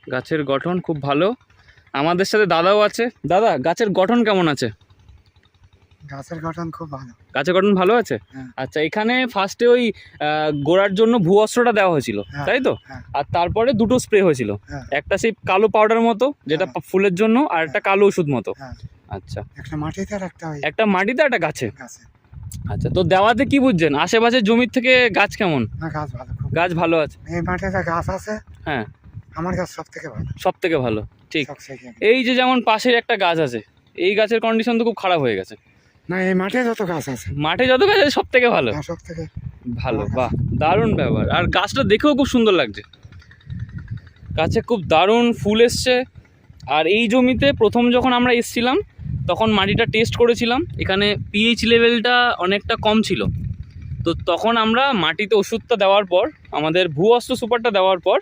গাছের গঠন খুব ভালো। আমাদের সাথে দাদাও আছে। দাদা, গাছের গঠন কেমন আছে? গাছের গঠন খুব ভালো। গাছের গঠন ভালো আছে। হ্যাঁ। আচ্ছা, এখানে ফার্স্টে ওই গোড়ার জন্য ভূ অস্ত্রটা দেওয়া হয়েছিল, হ্যাঁ, তাই তো? হ্যাঁ। আর তারপরে দুটো স্প্রে হয়েছিল, হ্যাঁ, একটা সেই কালো পাউডার মতো যেটা হ্যাঁ। ফুলের জন্য, আর একটা কালো ওষুধ মতো। হ্যাঁ, আচ্ছা, একটা মাটিতে আর একটা ওই একটা মাটিতে একটা গাছে। গাছে। আচ্ছা, তো দেওয়াতে কি বুঝছেন আশেপাশের জমির থেকে গাছ কেমন? না, গাছ ভালো, খুব গাছ ভালো আছে। এই মাটিতে গাছ আছে, হ্যাঁ, আমার গাছ সব থেকে ভালো। সব থেকে ভালো। ঠিক। সবথেকে। এই যে যেমন পাশের একটা গাছ আছে, এই গাছের কন্ডিশন তো খুব খারাপ হয়ে গেছে। না, এই মাঠে যত গাছ আছে মাঠে যত গাছ আছে সব থেকে ভালো। সব থেকে ভালো, বাহ, দারুণ ব্যাপার। আর গাছটা দেখেও খুব সুন্দর লাগছে, গাছে খুব দারুণ ফুল এসছে। আর এই জমিতে প্রথম যখন আমরা এসছিলাম তখন মাটিটা টেস্ট করেছিলাম, এখানে পিএইচ লেভেলটা অনেকটা কম ছিল। তো তখন আমরা মাটিতে ওষুধটা দেওয়ার পর, আমাদের ভূ অস্ত্র সুপারটা দেওয়ার পর